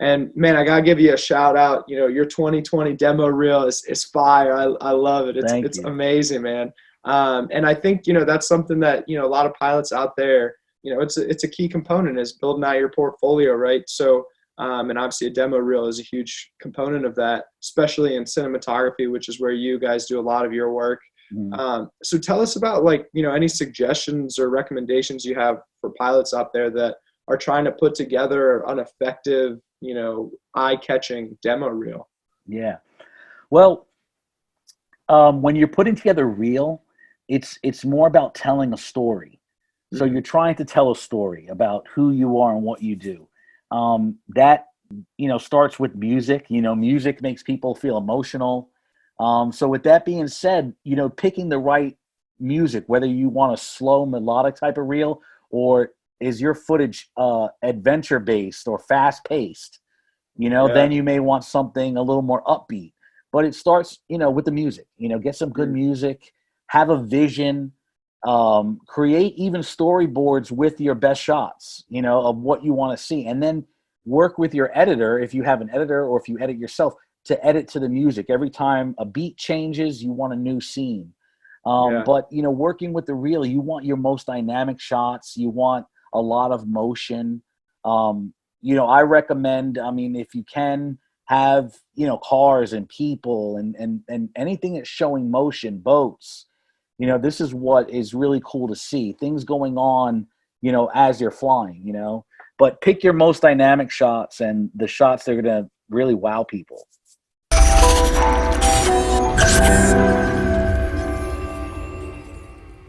And man, I gotta give you a shout out. You know, your 2020 demo reel is fire. I love it. Thank It's you. amazing, man. And I think, you know, that's something that, you know, a lot of pilots out there, you know, it's a key component is building out your portfolio, right? So, and obviously a demo reel is a huge component of that, especially in cinematography, which is where you guys do a lot of your work. So tell us about, like, you know, any suggestions or recommendations you have for pilots out there that are trying to put together an effective, you know, eye-catching demo reel. Yeah. Well, when you're putting together a reel, it's more about telling a story. So you're trying to tell a story about who you are and what you do. That, you know, starts with music. You know, music makes people feel emotional. So with that being said, you know, picking the right music, whether you want a slow melodic type of reel, or is your footage adventure based or fast paced, you know, Yeah. then you may want something a little more upbeat. But it starts, you know, with the music. You know, get some good music, have a vision, create even storyboards with your best shots, you know, of what you want to see, and then work with your editor, if you have an editor or if you edit yourself, to edit to the music. Every time a beat changes, you want a new scene. Yeah. But, you know, working with the reel, you want your most dynamic shots. You want a lot of motion. You know, I recommend, I mean, if you can have, you know, cars and people and anything that's showing motion, boats, you know, this is what is really cool to see. Things going on, you know, as you're flying, you know. But pick your most dynamic shots and the shots that are going to really wow people.